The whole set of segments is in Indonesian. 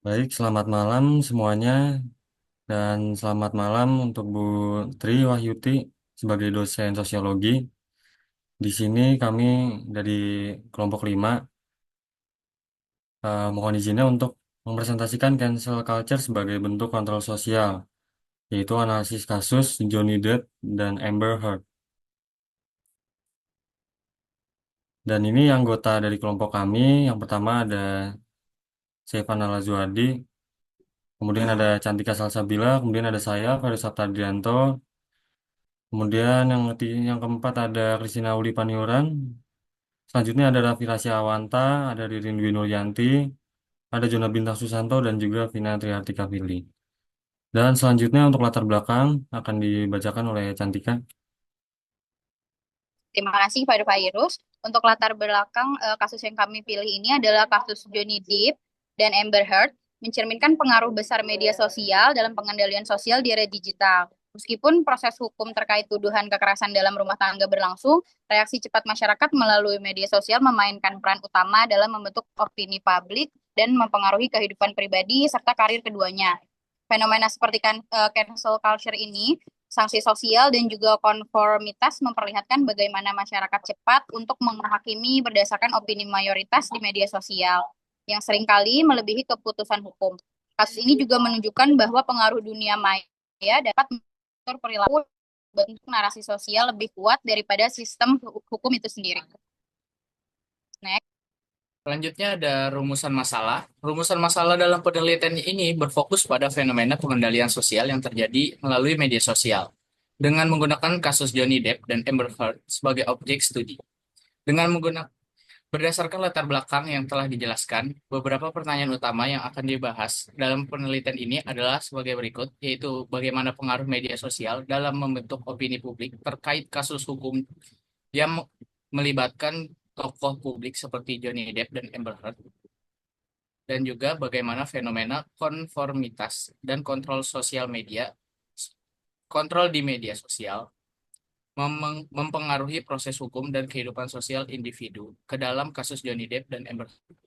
Baik, selamat malam semuanya dan selamat malam untuk Bu Tri Wahyuti sebagai dosen sosiologi. Di sini kami dari kelompok 5 mohon izinnya untuk mempresentasikan cancel culture sebagai bentuk kontrol sosial, yaitu analisis kasus Johnny Depp dan Amber Heard. Dan ini anggota dari kelompok kami, yang pertama ada Sevana Lazuardi, kemudian ada Cantika Salsabila, kemudian ada saya, Ferry Saptadrianto. Kemudian yang keempat ada Kristina Uli Paniuran. Selanjutnya ada Raffi Rasya Awanta, ada Ririn Dwi Nuryanti, ada Jona Bintang Susanto, dan juga Vina Triartika Firly. Dan selanjutnya untuk latar belakang akan dibacakan oleh Cantika. Terima kasih pada Virus. Untuk latar belakang kasus yang kami pilih ini adalah kasus Johnny Depp dan Amber Heard, mencerminkan pengaruh besar media sosial dalam pengendalian sosial di era digital. Meskipun proses hukum terkait tuduhan kekerasan dalam rumah tangga berlangsung, reaksi cepat masyarakat melalui media sosial memainkan peran utama dalam membentuk opini publik dan mempengaruhi kehidupan pribadi serta karir keduanya. Fenomena seperti cancel culture ini, sanksi sosial dan juga konformitas memperlihatkan bagaimana masyarakat cepat untuk menghakimi berdasarkan opini mayoritas di media sosial yang seringkali melebihi keputusan hukum. Kasus ini juga menunjukkan bahwa pengaruh dunia maya dapat mengatur perilaku bentuk narasi sosial lebih kuat daripada sistem hukum itu sendiri. Next. Selanjutnya ada rumusan masalah. Rumusan masalah dalam penelitian ini berfokus pada fenomena pengendalian sosial yang terjadi melalui media sosial dengan menggunakan kasus Johnny Depp dan Amber Heard sebagai objek studi. Dengan menggunakan berdasarkan latar belakang yang telah dijelaskan, beberapa pertanyaan utama yang akan dibahas dalam penelitian ini adalah sebagai berikut, yaitu bagaimana pengaruh media sosial dalam membentuk opini publik terkait kasus hukum yang melibatkan tokoh publik seperti Johnny Depp dan Amber Heard, dan juga bagaimana fenomena konformitas dan kontrol di media sosial mempengaruhi proses hukum dan kehidupan sosial individu ke dalam kasus Johnny Depp dan Amber Heard.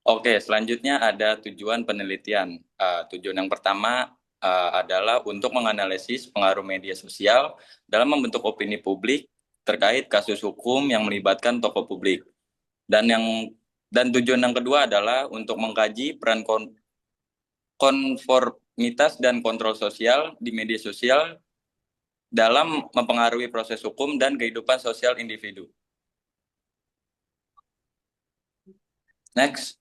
Oke, selanjutnya ada tujuan penelitian. Tujuan yang pertama adalah untuk menganalisis pengaruh media sosial dalam membentuk opini publik terkait kasus hukum yang melibatkan tokoh publik. Dan tujuan yang kedua adalah untuk mengkaji peran konformitas dan kontrol sosial di media sosial dalam mempengaruhi proses hukum dan kehidupan sosial individu. Next.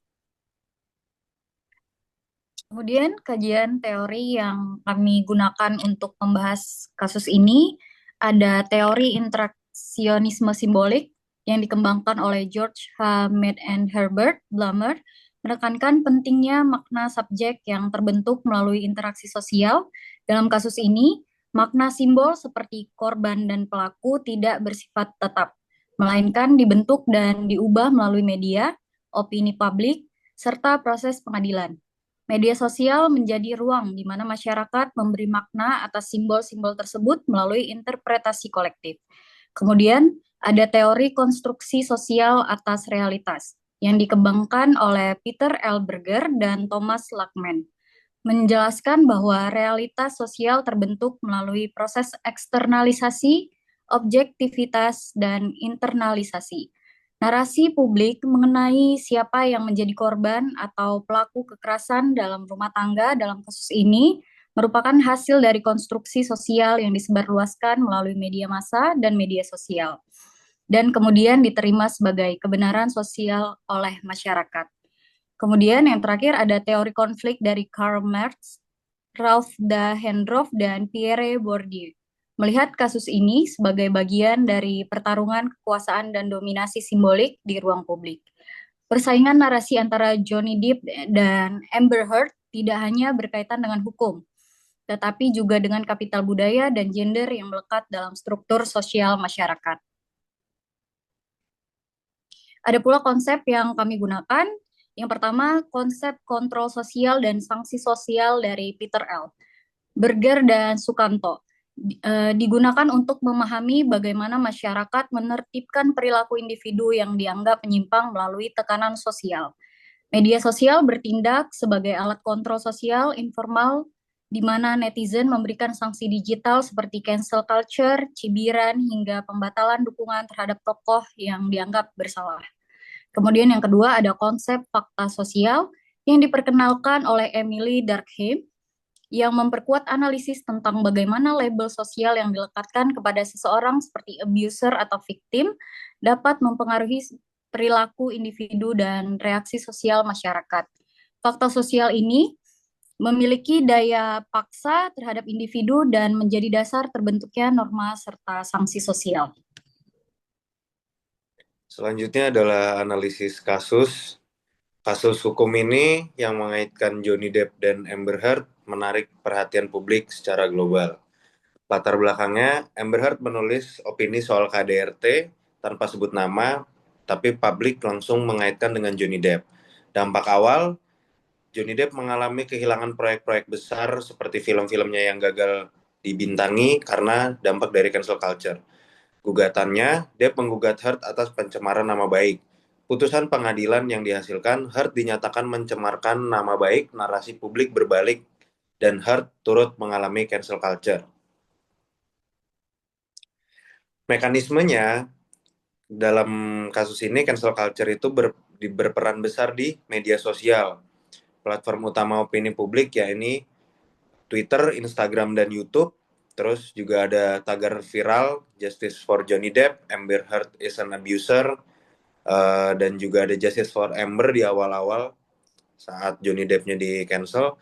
Kemudian kajian teori yang kami gunakan untuk membahas kasus ini ada teori interaksionisme simbolik yang dikembangkan oleh George H. Mead and Herbert Blumer, menekankan pentingnya makna subjek yang terbentuk melalui interaksi sosial. Dalam kasus ini, makna simbol seperti korban dan pelaku tidak bersifat tetap, melainkan dibentuk dan diubah melalui media, opini publik, serta proses pengadilan. Media sosial menjadi ruang di mana masyarakat memberi makna atas simbol-simbol tersebut melalui interpretasi kolektif. Kemudian, ada teori konstruksi sosial atas realitas yang dikembangkan oleh Peter L. Berger dan Thomas Lackman, menjelaskan bahwa realitas sosial terbentuk melalui proses eksternalisasi, objektivitas, dan internalisasi. Narasi publik mengenai siapa yang menjadi korban atau pelaku kekerasan dalam rumah tangga dalam kasus ini merupakan hasil dari konstruksi sosial yang disebarluaskan melalui media massa dan media sosial, dan kemudian diterima sebagai kebenaran sosial oleh masyarakat. Kemudian yang terakhir ada teori konflik dari Karl Marx, Ralph Dahrendorf, dan Pierre Bourdieu. Melihat kasus ini sebagai bagian dari pertarungan kekuasaan dan dominasi simbolik di ruang publik. Persaingan narasi antara Johnny Depp dan Amber Heard tidak hanya berkaitan dengan hukum, tetapi juga dengan kapital budaya dan gender yang melekat dalam struktur sosial masyarakat. Ada pula konsep yang kami gunakan. Yang pertama, konsep kontrol sosial dan sanksi sosial dari Peter L. Berger dan Sukanto. Digunakan untuk memahami bagaimana masyarakat menertibkan perilaku individu yang dianggap menyimpang melalui tekanan sosial. Media sosial bertindak sebagai alat kontrol sosial informal di mana netizen memberikan sanksi digital seperti cancel culture, cibiran, hingga pembatalan dukungan terhadap tokoh yang dianggap bersalah. Kemudian yang kedua ada konsep fakta sosial yang diperkenalkan oleh Emily Durkheim yang memperkuat analisis tentang bagaimana label sosial yang dilekatkan kepada seseorang seperti abuser atau victim dapat mempengaruhi perilaku individu dan reaksi sosial masyarakat. Fakta sosial ini memiliki daya paksa terhadap individu dan menjadi dasar terbentuknya norma serta sanksi sosial. Selanjutnya adalah analisis kasus. Kasus hukum ini yang mengaitkan Johnny Depp dan Amber Heard menarik perhatian publik secara global. Latar belakangnya, Amber Heard menulis opini soal KDRT tanpa sebut nama, tapi publik langsung mengaitkan dengan Johnny Depp. Dampak awal, Johnny Depp mengalami kehilangan proyek-proyek besar seperti film-filmnya yang gagal dibintangi karena dampak dari cancel culture. Gugatannya, Depp menggugat Heard atas pencemaran nama baik. Putusan pengadilan yang dihasilkan, Heard dinyatakan mencemarkan nama baik, narasi publik berbalik, dan Heard turut mengalami cancel culture. Mekanismenya dalam kasus ini, cancel culture itu berperan besar di media sosial. Platform utama opini publik yakni Twitter, Instagram, dan YouTube. Terus juga ada tagar viral Justice for Johnny Depp, Amber Heard is an abuser, dan juga ada Justice for Amber di awal-awal saat Johnny Depp-nya di cancel.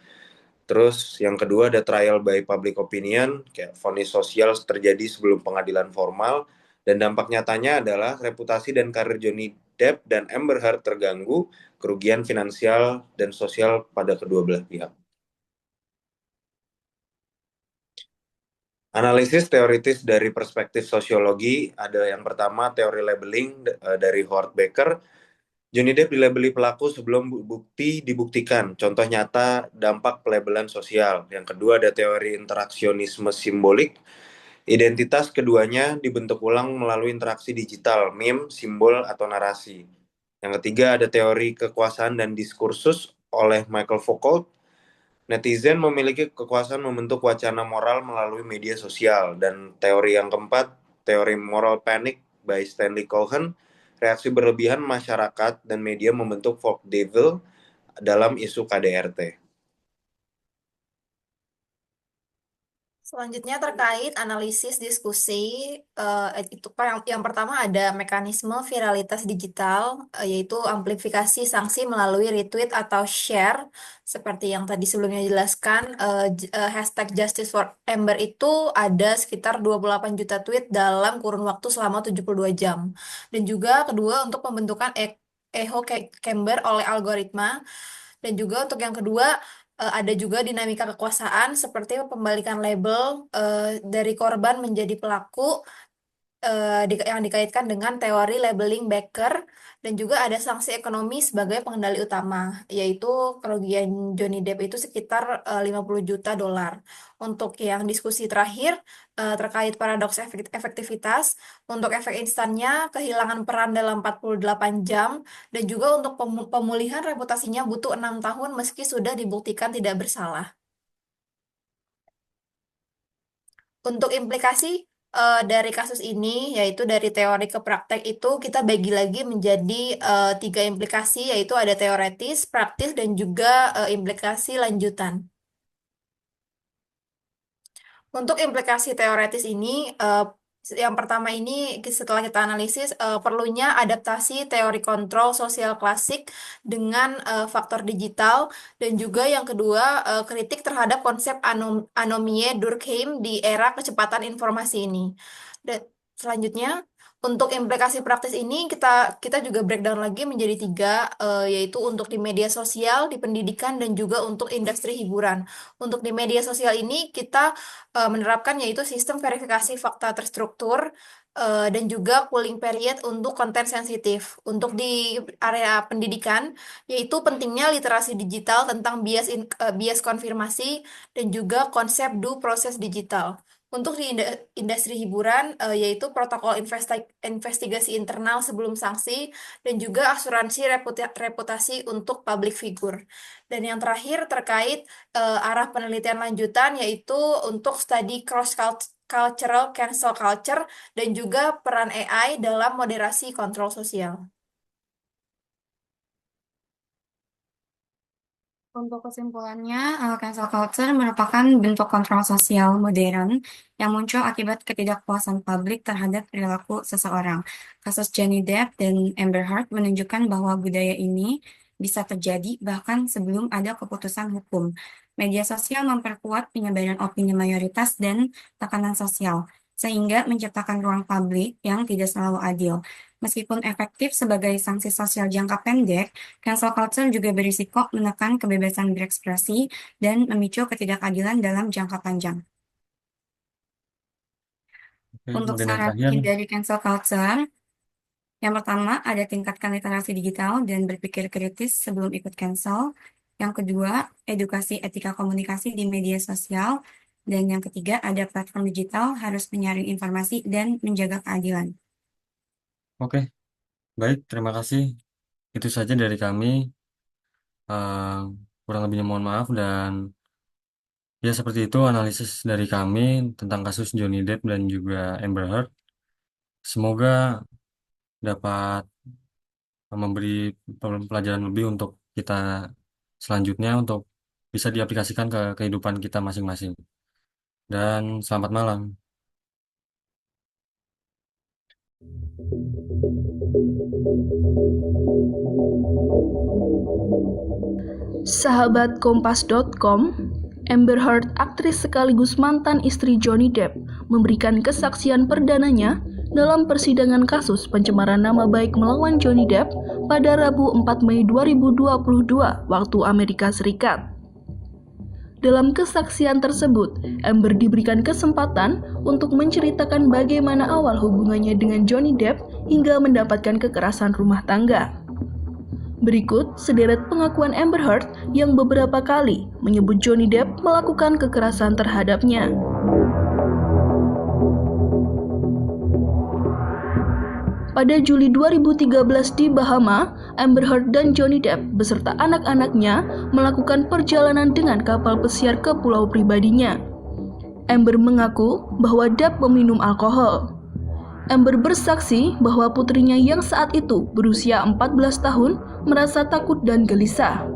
Terus yang kedua ada trial by public opinion, kayak vonis sosial terjadi sebelum pengadilan formal, dan dampak nyatanya adalah reputasi dan karir Johnny Depp dan Amber Heard terganggu, kerugian finansial dan sosial pada kedua belah pihak. Analisis teoritis dari perspektif sosiologi, ada yang pertama teori labeling dari Howard Becker. Johnny Depp dilabeli pelaku sebelum bukti dibuktikan, contoh nyata dampak pelabelan sosial. Yang kedua ada teori interaksionisme simbolik. Identitas keduanya dibentuk ulang melalui interaksi digital, meme, simbol, atau narasi. Yang ketiga ada teori kekuasaan dan diskursus oleh Michael Foucault. Netizen memiliki kekuasaan membentuk wacana moral melalui media sosial. Dan teori yang keempat, teori moral panic by Stanley Cohen, reaksi berlebihan masyarakat dan media membentuk folk devil dalam isu KDRT. Selanjutnya terkait analisis diskusi, itu yang pertama ada mekanisme viralitas digital, yaitu amplifikasi sanksi melalui retweet atau share, seperti yang tadi sebelumnya dijelaskan. Hashtag Justice for Amber itu ada sekitar 28 juta tweet dalam kurun waktu selama 72 jam. Dan juga kedua untuk pembentukan echo chamber oleh algoritma. Dan juga untuk yang kedua, ada juga dinamika kekuasaan seperti pembalikan label dari korban menjadi pelaku yang dikaitkan dengan teori labeling Becker, dan juga ada sanksi ekonomi sebagai pengendali utama, yaitu kerugian Johnny Depp itu sekitar 50 juta dolar. Untuk yang diskusi terakhir terkait paradoks efektivitas, untuk efek instannya kehilangan peran dalam 48 jam, dan juga untuk pemulihan reputasinya butuh 6 tahun meski sudah dibuktikan tidak bersalah. Untuk implikasi dari kasus ini, yaitu dari teori ke praktek itu kita bagi lagi menjadi 3 implikasi, yaitu ada teoretis, praktis, dan juga implikasi lanjutan. Untuk implikasi teoretis ini, yang pertama ini setelah kita analisis perlunya adaptasi teori kontrol sosial klasik dengan faktor digital, dan juga yang kedua kritik terhadap konsep anomie Durkheim di era kecepatan informasi ini. Dan selanjutnya untuk implikasi praktis ini kita juga breakdown lagi menjadi 3, yaitu untuk di media sosial, di pendidikan, dan juga untuk industri hiburan. Untuk di media sosial ini kita menerapkan yaitu sistem verifikasi fakta terstruktur dan juga cooling period untuk konten sensitif. Untuk di area pendidikan, yaitu pentingnya literasi digital tentang bias konfirmasi dan juga konsep due process digital. Untuk di industri hiburan, yaitu protokol investigasi internal sebelum sanksi, dan juga asuransi reputasi untuk public figure. Dan yang terakhir terkait arah penelitian lanjutan, yaitu untuk studi cultural cancel culture, dan juga peran AI dalam moderasi kontrol sosial. Untuk kesimpulannya, cancel culture merupakan bentuk kontrol sosial modern yang muncul akibat ketidakpuasan publik terhadap perilaku seseorang. Kasus Johnny Depp dan Amber Heard menunjukkan bahwa budaya ini bisa terjadi bahkan sebelum ada keputusan hukum. Media sosial memperkuat penyebaran opini mayoritas dan tekanan sosial, sehingga menciptakan ruang publik yang tidak selalu adil. Meskipun efektif sebagai sanksi sosial jangka pendek, cancel culture juga berisiko menekan kebebasan berekspresi dan memicu ketidakadilan dalam jangka panjang. Oke, Untuk kemudian yang saran terakhir, menghindari cancel culture, yang pertama ada tingkatkan literasi digital dan berpikir kritis sebelum ikut cancel. Yang kedua, edukasi etika komunikasi di media sosial. Dan yang ketiga, ada platform digital harus menyaring informasi dan menjaga keadilan. oke, baik, terima kasih. Itu saja dari kami. Kurang lebihnya mohon maaf dan ya seperti itu analisis dari kami tentang kasus Johnny Depp dan juga Amber Heard. Semoga dapat memberi pelajaran lebih untuk kita selanjutnya untuk bisa diaplikasikan ke kehidupan kita masing-masing. Dan selamat malam. Sahabat Kompas.com, Amber Heard, aktris sekaligus mantan istri Johnny Depp, memberikan kesaksian perdananya dalam persidangan kasus pencemaran nama baik melawan Johnny Depp pada Rabu 4 Mei 2022 waktu Amerika Serikat. Dalam kesaksian tersebut, Amber diberikan kesempatan untuk menceritakan bagaimana awal hubungannya dengan Johnny Depp hingga mendapatkan kekerasan rumah tangga. Berikut sederet pengakuan Amber Heard yang beberapa kali menyebut Johnny Depp melakukan kekerasan terhadapnya. Pada Juli 2013 di Bahama, Amber Heard dan Johnny Depp beserta anak-anaknya melakukan perjalanan dengan kapal pesiar ke pulau pribadinya. Amber mengaku bahwa Depp meminum alkohol. Amber bersaksi bahwa putrinya yang saat itu berusia 14 tahun merasa takut dan gelisah.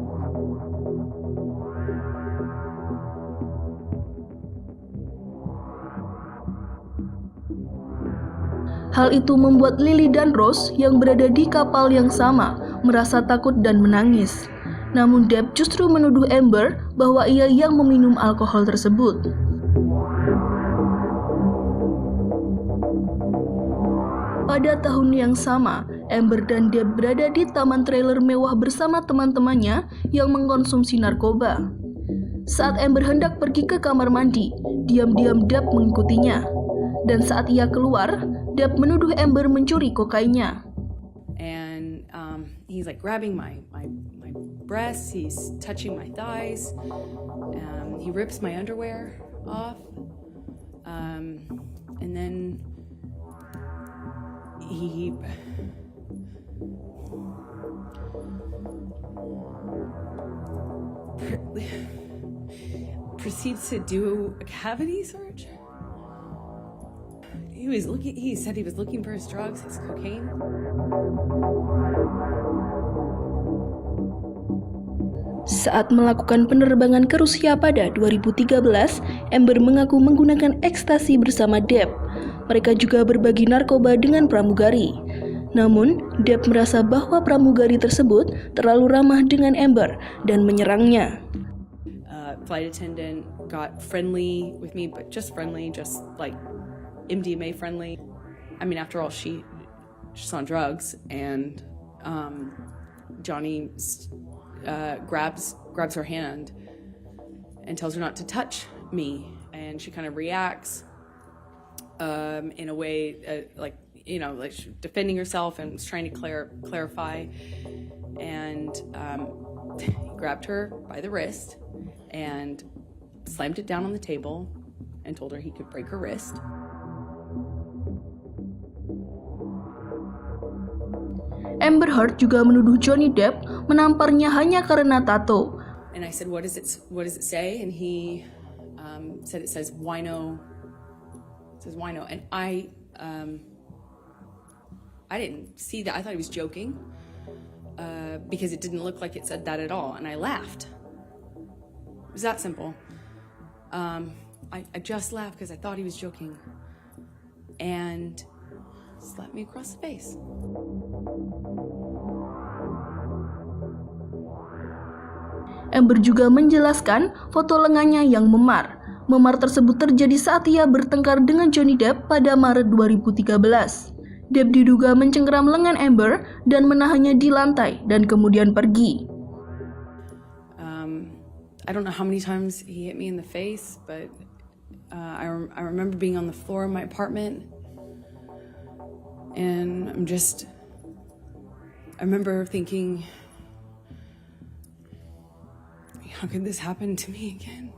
Hal itu membuat Lily dan Rose yang berada di kapal yang sama merasa takut dan menangis. Namun Depp justru menuduh Amber bahwa ia yang meminum alkohol tersebut. Pada tahun yang sama, Amber dan Depp berada di taman trailer mewah bersama teman-temannya yang mengkonsumsi narkoba. Saat Amber hendak pergi ke kamar mandi, diam-diam Depp mengikutinya. Dan saat ia keluar, Depp menuduh Amber mencuri kokainnya. And he's like grabbing my breasts, he's touching my thighs, he rips my underwear off, and then he proceeds to do a cavity search. He said he was looking for his drugs, his cocaine. Saat melakukan penerbangan ke Rusia pada 2013, Amber mengaku menggunakan ekstasi bersama Depp. Mereka juga berbagi narkoba dengan pramugari. Namun, Depp merasa bahwa pramugari tersebut terlalu ramah dengan Amber dan menyerangnya. Flight attendant got friendly with me, but just friendly, just like MDMA friendly. I mean, after all, she's on drugs, and Johnny grabs her hand and tells her not to touch me, and she kind of reacts in a way like she's defending herself and was trying to clarify, and he grabbed her by the wrist and slammed it down on the table and told her he could break her wrist. Amber Heard juga menuduh Johnny Depp menamparnya hanya karena tato. And I said, what does it say? And he said it says wino. It says wino. And I didn't see that. I thought he was joking because it didn't look like it said that at all. And I laughed. It was that simple. I just laughed because I thought he was joking. And slapped me across the face. Amber juga menjelaskan foto lengannya yang memar. Memar tersebut terjadi saat ia bertengkar dengan Johnny Depp pada Maret 2013. Depp diduga mencengkeram lengan Amber dan menahannya di lantai dan kemudian pergi. I don't know how many times he hit me in the face, but I remember being on the floor of my apartment, and I remember thinking, how could this happen to me again?